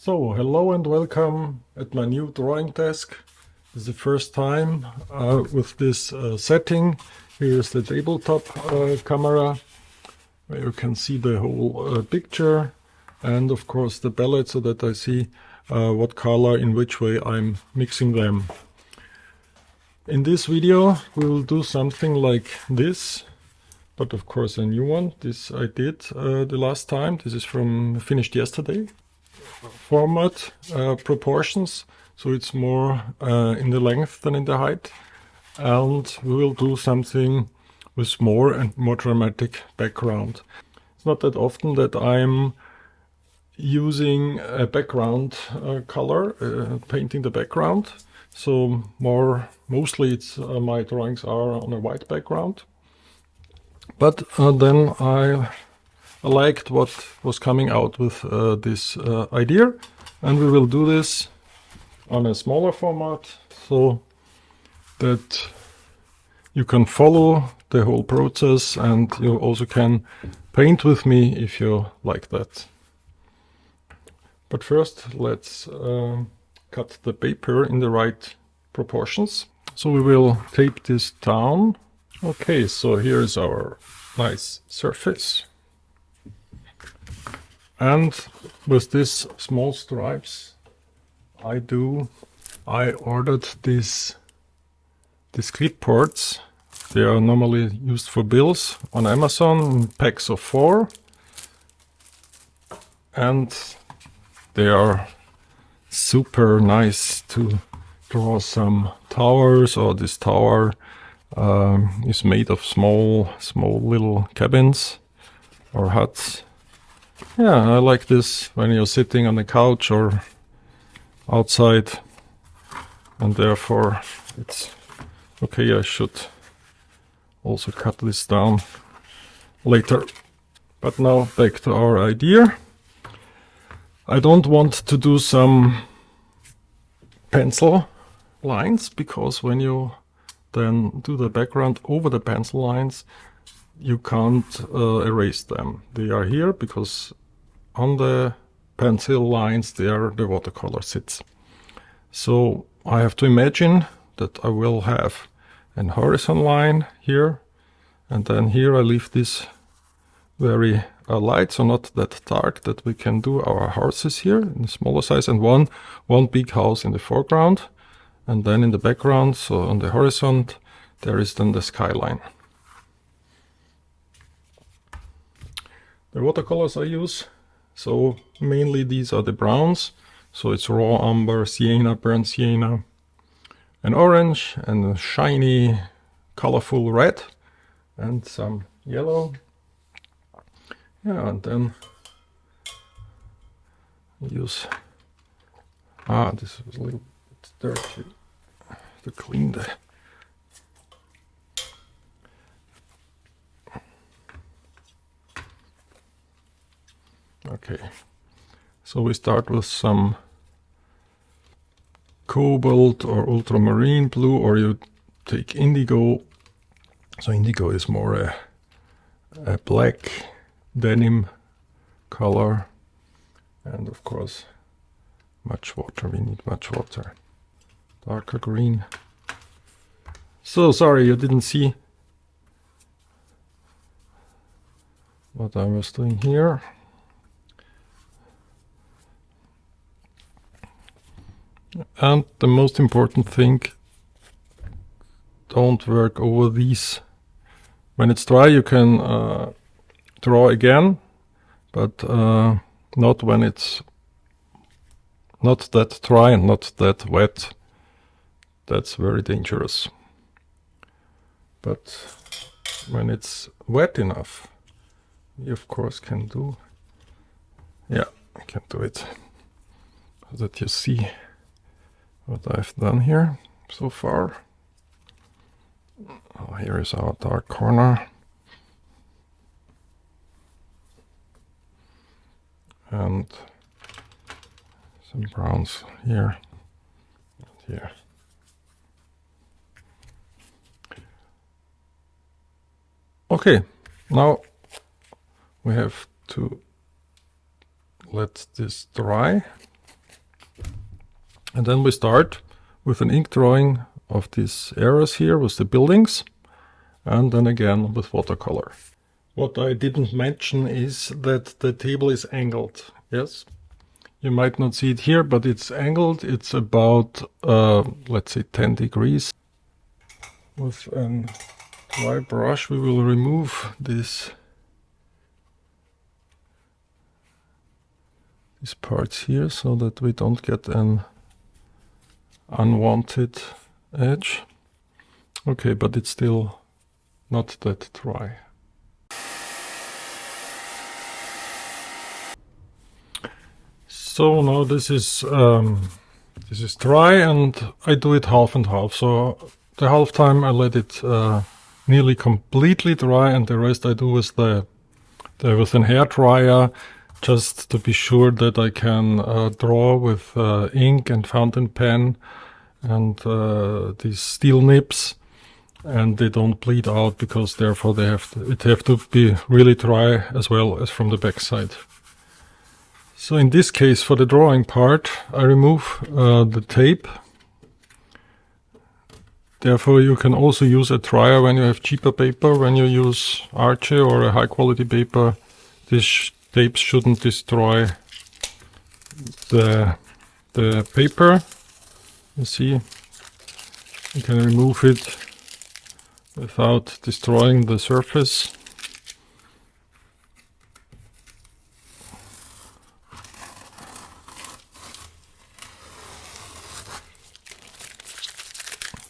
So, hello and welcome at my new drawing desk. This is the first time with this setting. Here's the tabletop camera, where you can see the whole picture, and of course the palette, so that I see what color in which way I'm mixing them. In this video we will do something like this, but of course a new one. This I did the last time. This is finished yesterday. Format, proportions, so it's more in the length than in the height, and we will do something with more and more dramatic background. It's not that often that I'm using a background color, painting the background, so mostly it's my drawings are on a white background, but then I liked what was coming out with this idea, and we will do this on a smaller format so that you can follow the whole process, and you also can paint with me if you like that. But first let's cut the paper in the right proportions. So we will tape this down. Okay, so here is our nice surface. And with these small stripes I ordered these clipboards. They are normally used for bills on Amazon, packs of 4, and they are super nice to draw some towers, or this tower is made of small little cabins or huts. Yeah, I like this when you're sitting on the couch or outside, and therefore it's okay. I should also cut this down later. But now back to our idea. I don't want to do some pencil lines, because when you then do the background over the pencil lines, you can't erase them. They are here because on the pencil lines there the watercolor sits. So I have to imagine that I will have an horizon line here, and then here I leave this very light, so not that dark, that we can do our houses here in a smaller size, and one big house in the foreground, and then in the background, so on the horizon, there is then the skyline. The watercolors I use, so mainly these are the browns, so it's raw umber, sienna, burnt sienna, an orange, and a shiny, colorful red, and some yellow. Yeah, and then use, this was a little bit dirty to clean the. Okay, so we start with some cobalt or ultramarine blue, or you take indigo. So indigo is more a black denim color, and of course much water, we need much water. Darker green. So sorry you didn't see what I was doing here. And the most important thing, don't work over these. When it's dry you can draw again, but not when it's not that dry and not that wet. That's very dangerous. But when it's wet enough, you of course can do, yeah, I can do it, so that you see what I've done here so far. Oh, here is our dark corner, and some browns here and here. Okay, now we have to let this dry. And then we start with an ink drawing of these areas here with the buildings, and then again with watercolor. What I didn't mention is that the table is angled. Yes, you might not see it here, but it's angled. It's about, let's say 10 degrees. With a dry brush we will remove these parts here so that we don't get an unwanted edge. Okay, but it's still not that dry. So now this is dry, and I do it half and half. So the half time I let it nearly completely dry, and the rest I do with with an hair dryer, just to be sure that I can draw with ink and fountain pen and these steel nibs, and they don't bleed out, because therefore they have to be really dry as well as from the back side. So in this case, for the drawing part, I remove the tape. Therefore you can also use a dryer when you have cheaper paper. When you use Arce or a high quality paper, this tape shouldn't destroy the paper. You see, you can remove it without destroying the surface.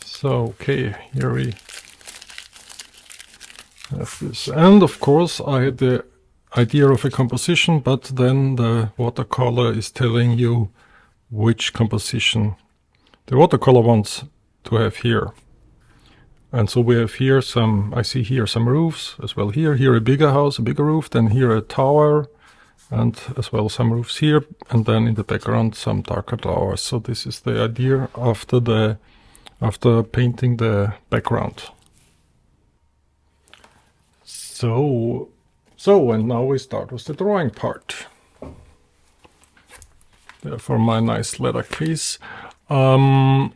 So, okay, here we have this. And of course I had the idea of a composition, but then the watercolor is telling you which composition the watercolor wants to have here. And so we have here I see here some roofs as well here a bigger house, a bigger roof, then here a tower, and as well some roofs here, and then in the background some darker towers. So this is the idea after painting the background. So and now we start with the drawing part. For my nice leather case. All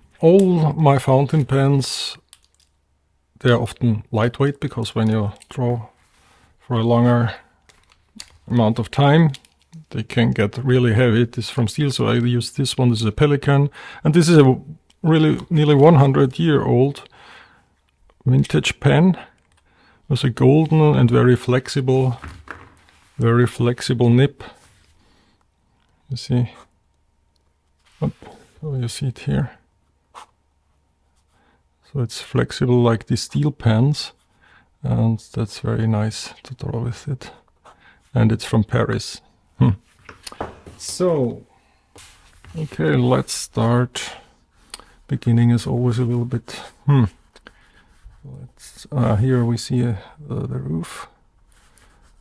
my fountain pens, they are often lightweight, because when you draw for a longer amount of time, they can get really heavy. It is from steel, so I use this one. This is a Pelican, and this is a really nearly 100-year-old vintage pen with a golden and very flexible nib. You see, oh, you see it here. So it's flexible like the steel pens, and that's very nice to draw with it. And it's from Paris. So, okay, let's start. Beginning is always a little bit. Here we see the roof,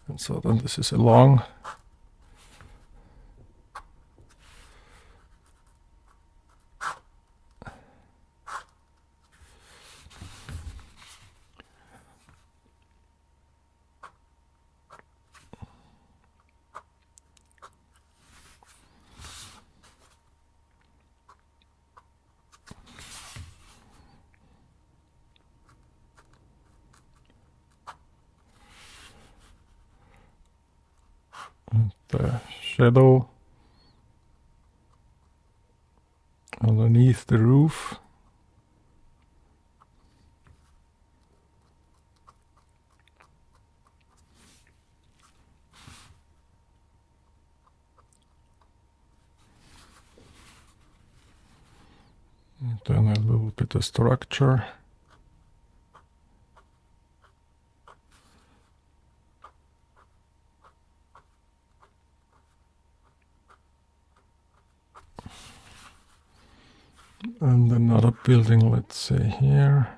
and so then this is a long. The shadow underneath the roof. And then a little bit of structure. And another building, let's say here,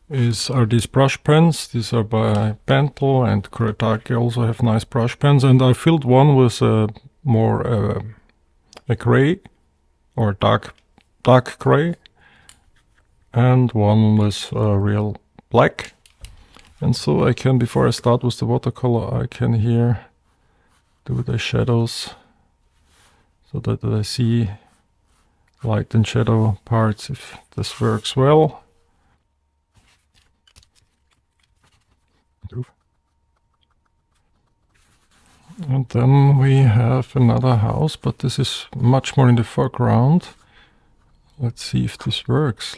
are these brush pens. These are by Pentel, and Kuretake also have nice brush pens. And I filled one with more a gray or dark gray, and one with real black. And so I can, before I start with the watercolor, I can here do the shadows so that I see light and shadow parts if this works well. And then we have another house, but this is much more in the foreground. Let's see if this works.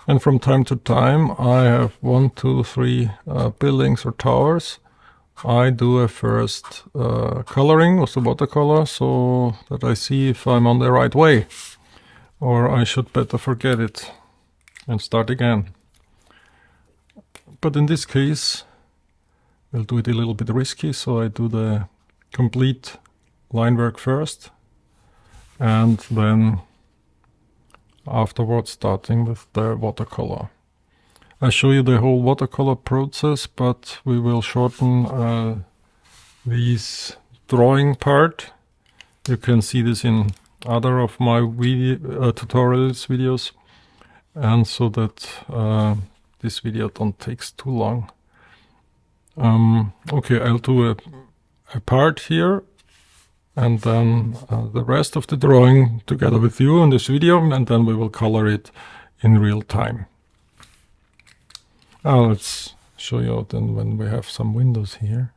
And from time to time I have 1, 2, 3 buildings or towers. I do a first coloring with the watercolor so that I see if I'm on the right way, or I should better forget it and start again. But in this case we'll do it a little bit risky, so I do the complete line work first and then afterwards starting with the watercolor. I show you the whole watercolor process, but we will shorten this drawing part. You can see this in other of my videos, and so that this video don't takes too long. Okay, I'll do a part here and then the rest of the drawing together with you in this video, and then we will color it in real time. Let's show you then when we have some windows here.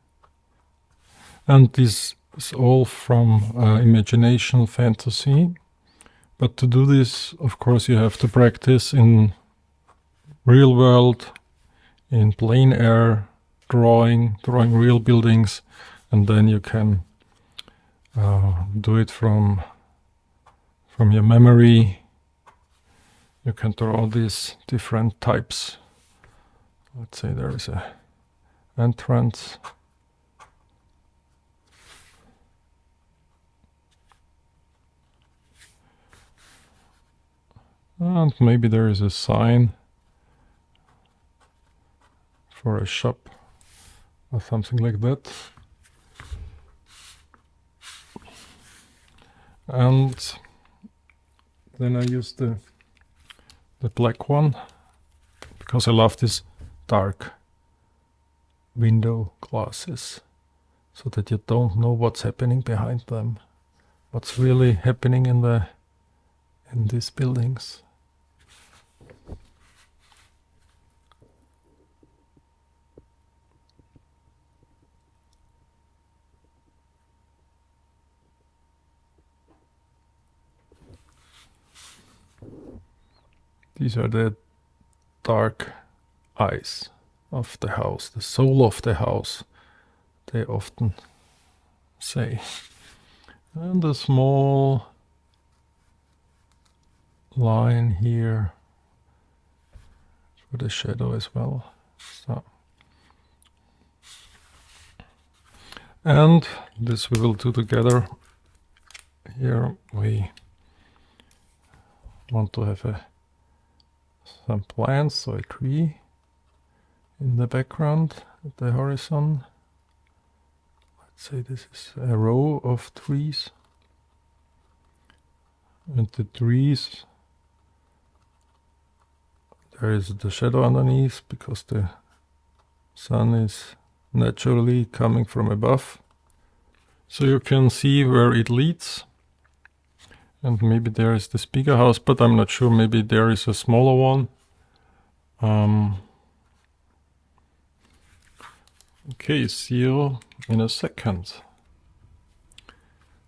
And this is all from imagination fantasy. But to do this, of course, you have to practice in real world, in plein air drawing real buildings, and then you can do it from your memory. You can draw these different types. Let's say there is a entrance. And maybe there is a sign for a shop or something like that. And then I use the black one because I love this dark window glasses, so that you don't know what's happening behind them, what's really happening in these buildings. These are the dark eyes of the house, the soul of the house, they often say. And a small line here for the shadow as well. So. And this we will do together. Here we want to have some plants, so a tree in the background at the horizon. Let's say this is a row of trees, and the trees, there is the shadow underneath because the sun is naturally coming from above, so you can see where it leads. And maybe there is this bigger house, but I'm not sure. Maybe there is a smaller one. Okay, see you in a second.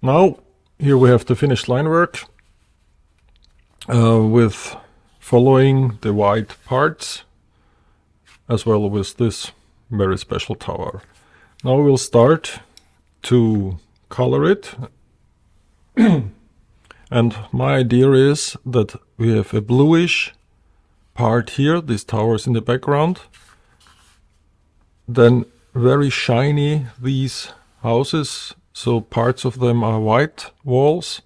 Now, here we have the finished line work with following the white parts, as well with this very special tower. Now we'll start to color it. And my idea is that we have a bluish part here, these towers in the background. Then very shiny, these houses, so parts of them are white walls.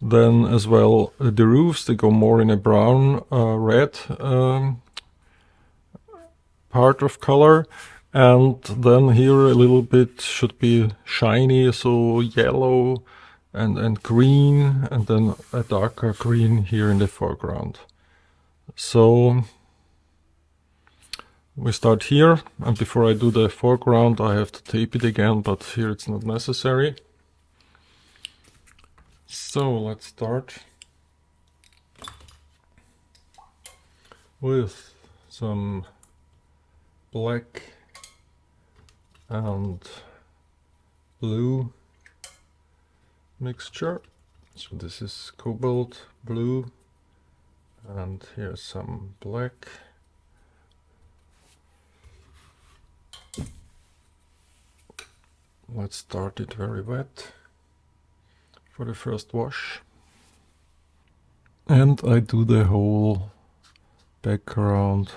Then as well the roofs, they go more in a brown, red part of color. And then here a little bit should be shiny, so yellow and green, and then a darker green here in the foreground. So We start here, and before I do the foreground I have to tape it again, but here it's not necessary. So let's start with some black and blue mixture. So this is cobalt blue, and here's some black. Let's start it very wet for the first wash. And I do the whole background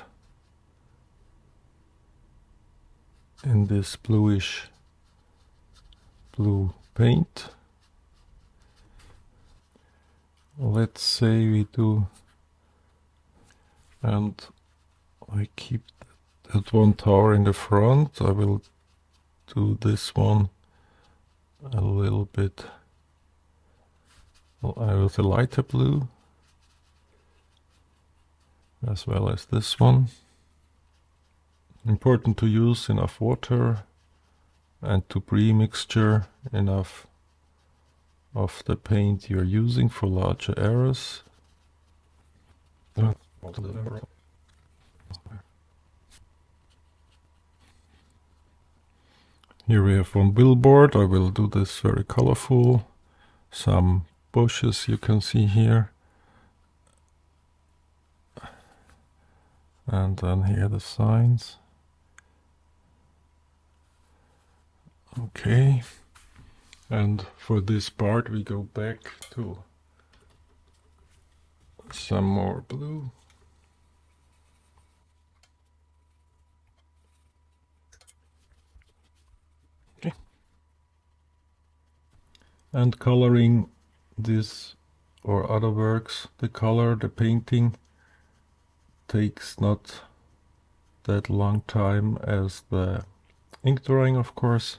in this bluish blue paint. Let's say we do, and I keep that one tower in the front. I will do this one a little bit with a lighter blue, as well as this one. Important to use enough water and to pre-mixture enough of the paint you're using for larger areas. Here we have one billboard. I will do this very colorful. Some bushes you can see here. And then here the signs. Okay. And for this part we go back to some more blue. Okay. And coloring this or other works, the color, the painting takes not that long time as the ink drawing, of course.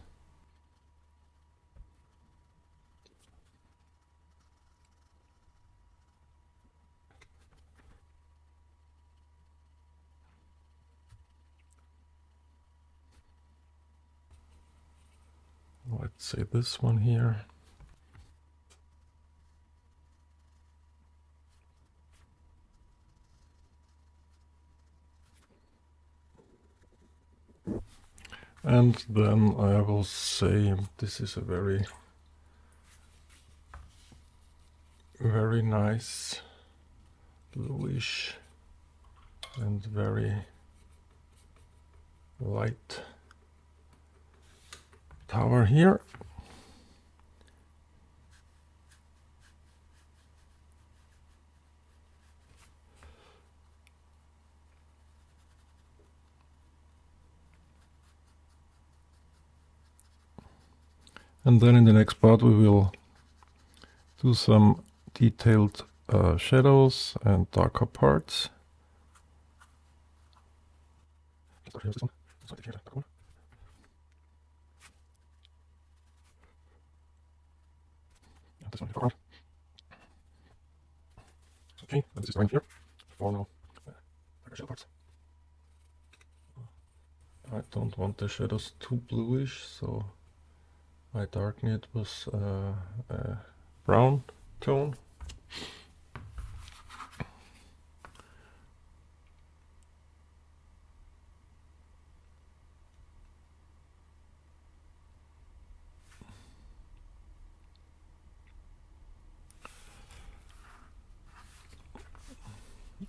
Let's say this one here. And then I will say this is a very, very nice bluish and very light tower here. And then in the next part we will do some detailed shadows and darker parts. Okay, and this is right here for now. Shadow parts. I don't want the shadows too bluish, so I darken it with a brown tone.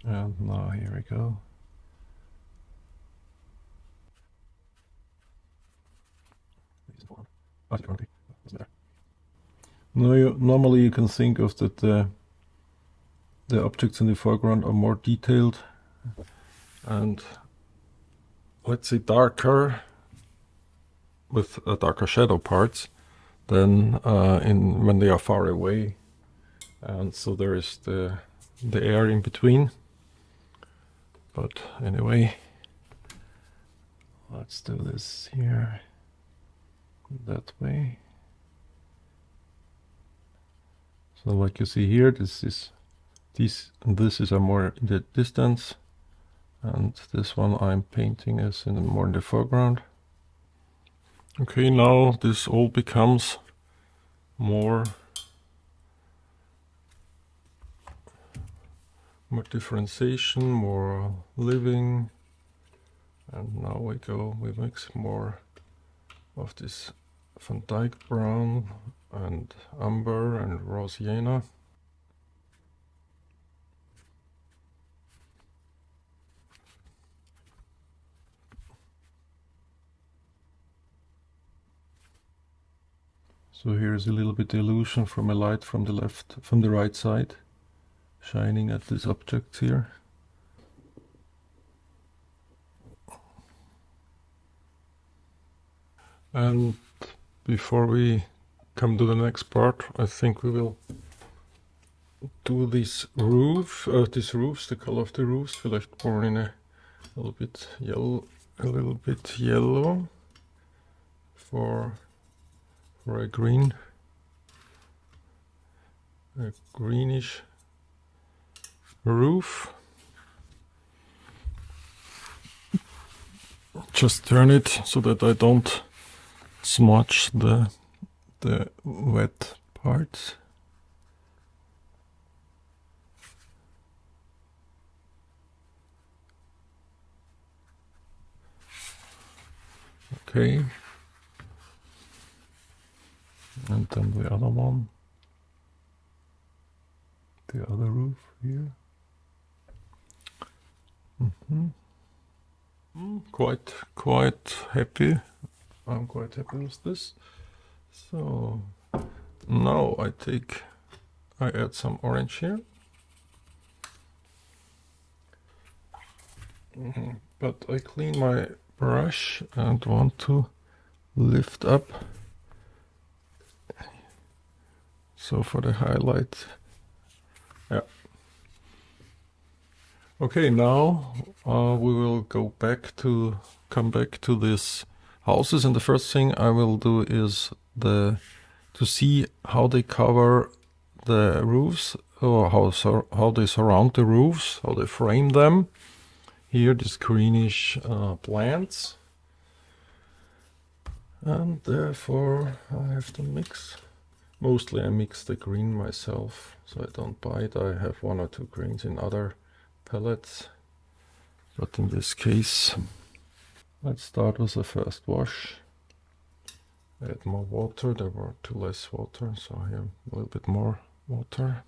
And now here we go. Normally you can think of that the objects in the foreground are more detailed and, let's say, darker, with darker shadow parts than when they are far away, and so there is the air in between. But anyway, let's do this here that way. So like you see here, this is a more in the distance, and this one I'm painting is more in the foreground. Okay, now this all becomes more differentiation, more living, and now we mix more of this Van Dyke brown and umber and raw sienna. So here's a little bit illusion from a light from the right side, shining at these objects here. And before we come to the next part, I think we will do this roof, these roofs, the color of the roofs, vielleicht more in a little bit yellow for a greenish roof. Just turn it so that I don't smudge the wet parts. Okay. And then the other one. The other roof here. Quite happy. I'm quite happy with this. So now I add some orange here. But I clean my brush and want to lift up. So for the highlight, yeah. Okay, now we will come back to these houses, and the first thing I will do is to see how they cover the roofs, or how they surround the roofs, how they frame them. Here, these greenish plants, and therefore I have to mix. Mostly I mix the green myself, so I don't buy it. I have one or two greens in other palettes, but in this case, let's start with the first wash. Add more water. There were too less water, so here a little bit more water.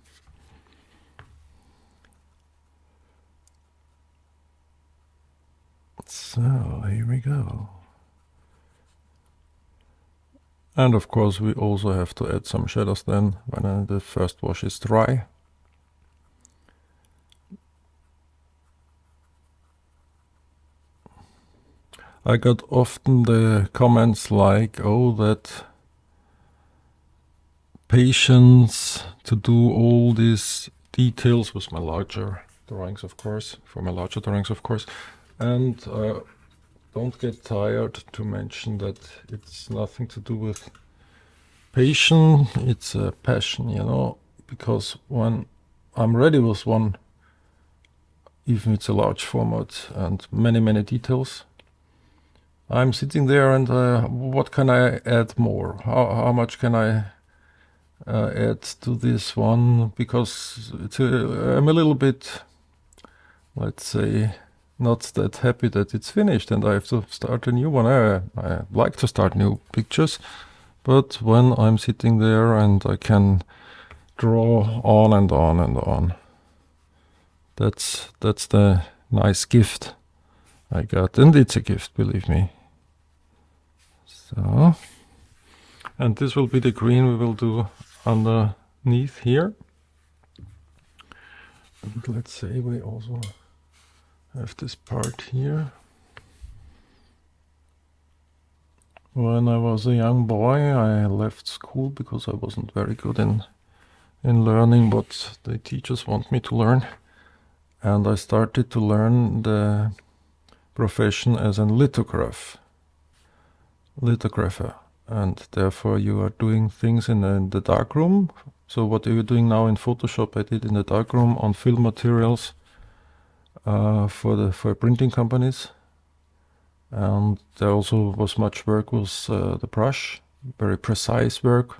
So here we go. And of course we also have to add some shadows then when the first wash is dry. I got often the comments like, oh, that patience to do all these details with my larger drawings, of course, and don't get tired to mention that it's nothing to do with patience, it's a passion, because when I'm ready with one, even it's a large format and many details, I'm sitting there and what can I add more? How much can I add to this one? Because I'm a little bit, let's say, not that happy that it's finished and I have to start a new one. I like to start new pictures, but when I'm sitting there and I can draw on and on and on, that's the nice gift I got, and it's a gift, believe me. So, and this will be the green we will do underneath here. And let's say we also have this part here. When I was a young boy, I left school because I wasn't very good in learning what the teachers want me to learn. And I started to learn the profession as a lithographer. And therefore you are doing things in the darkroom. So what are you doing now in Photoshop? I did in the darkroom on film materials. for printing companies, and there also was much work with the brush, very precise work,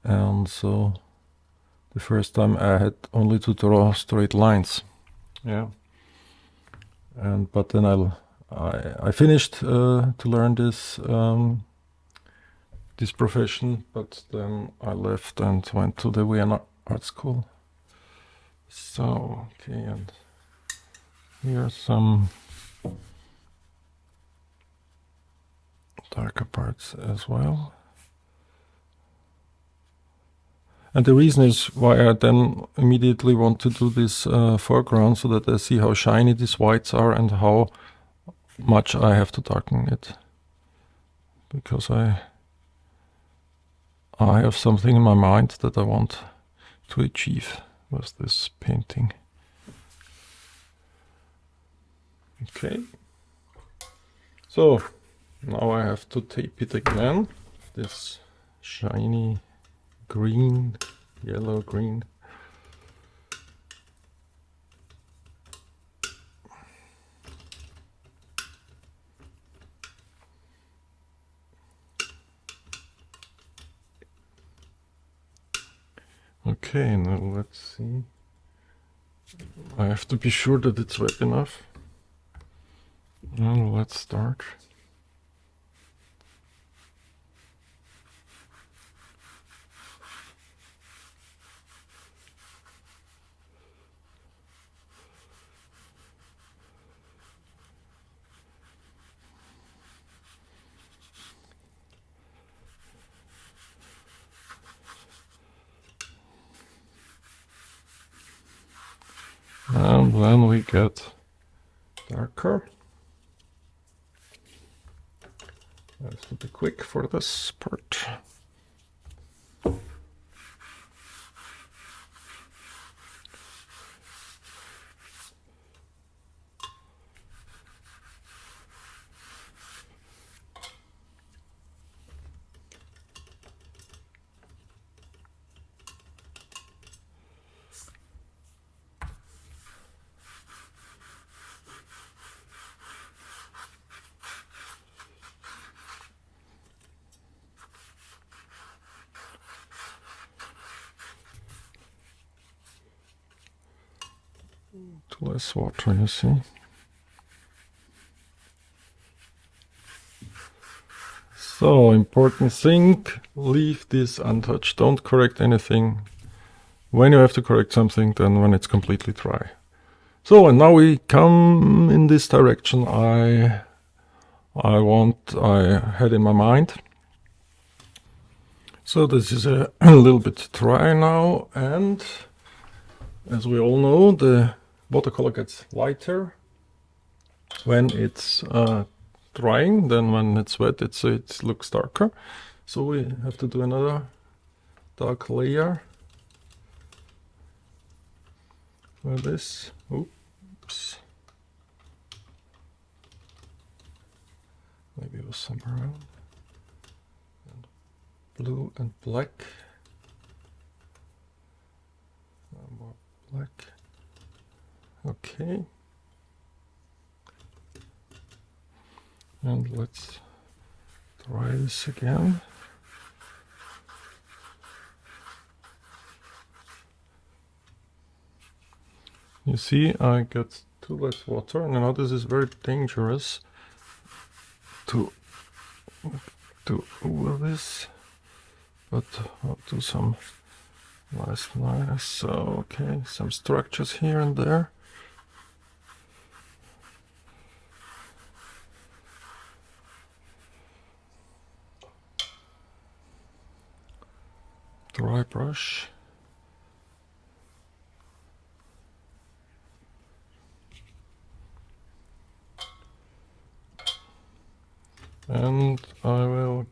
and so the first time I had only to draw straight lines. Yeah, but then I finished to learn this this profession, but then I left and went to the Vienna art school. So okay, and here are some darker parts as well. And the reason is why I then immediately want to do this foreground, so that I see how shiny these whites are and how much I have to darken it. Because I have something in my mind that I want to achieve with this painting. Okay. So now I have to tape it again. This shiny green, yellow green. Okay, now let's see. I have to be sure that it's wet enough. Now let's start. And then we get darker. I have to be quick for this part. Too less water, you see. So, important thing, leave this untouched. Don't correct anything. When you have to correct something, then when it's completely dry. So, and now we come in this direction I had in my mind. So this is a little bit dry now, and as we all know, the watercolor gets lighter when it's drying. Then when it's wet, it looks darker. So we have to do another dark layer for this. Oops. Maybe it was some brown. And blue and black. More black. Okay. And let's try this again. You see, I got too less water, and now this is very dangerous to do over this, but I'll do some nice, so okay, some structures here and there. Dry brush. And I will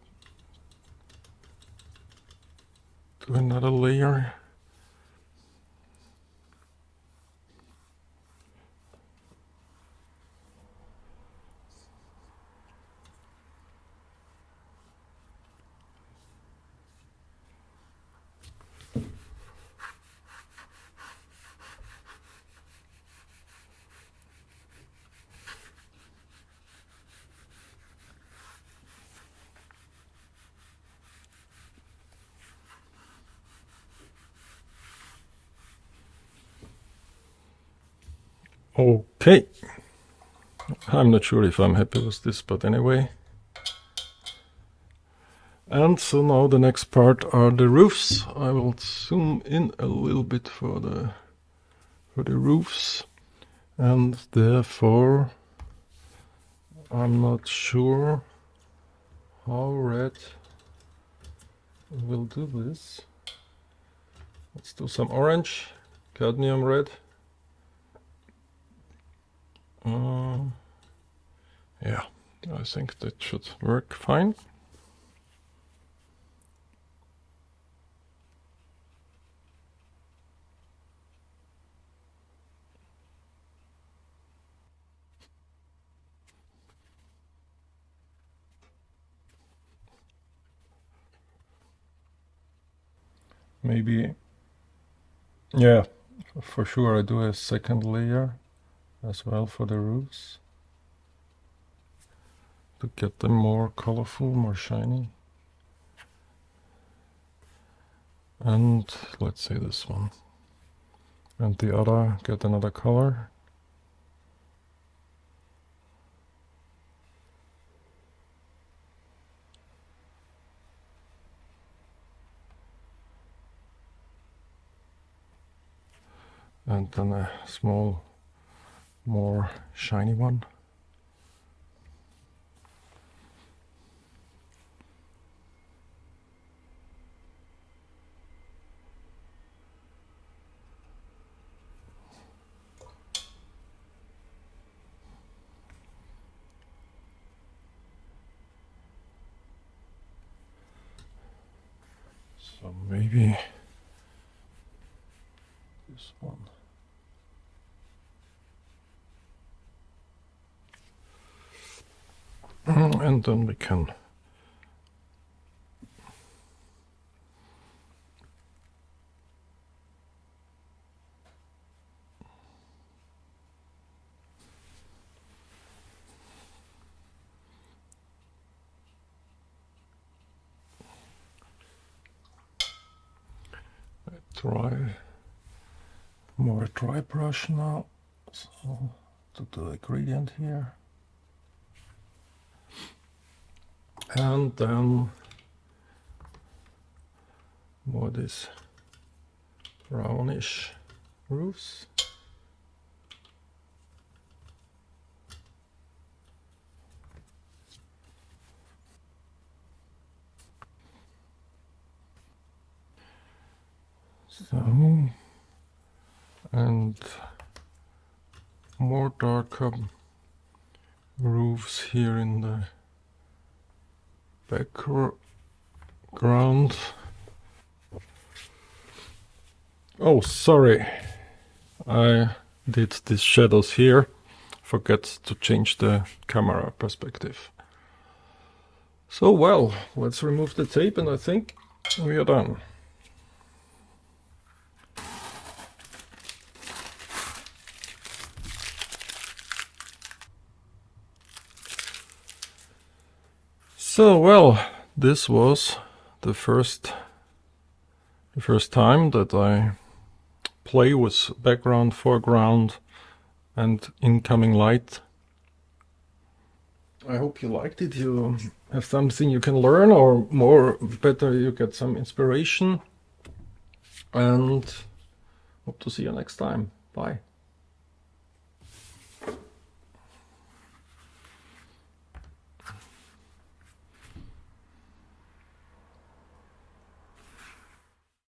do another layer. Okay, I'm not sure if I'm happy with this, but anyway. And so now the next part are the roofs. I will zoom in a little bit for the roofs, and therefore I'm not sure how red will do this. Let's do some orange, cadmium red. Yeah, I think that should work fine. Maybe, yeah, for sure I do a second layer as well for the roofs to get them more colorful, more shiny. And let's say this one. And the other, get another color. And then a small, more shiny one. So maybe this one. And then we can try more dry brush now. So to do a gradient here. And then more this brownish roofs. So, and more darker roofs here in the background. Oh, sorry, I did these shadows here. Forget to change the camera perspective. So, well, let's remove the tape and I think we are done. So, well, this was the first time that I play with background, foreground and incoming light. I hope you liked it. You have something you can learn, or better, you get some inspiration. And hope to see you next time. Bye.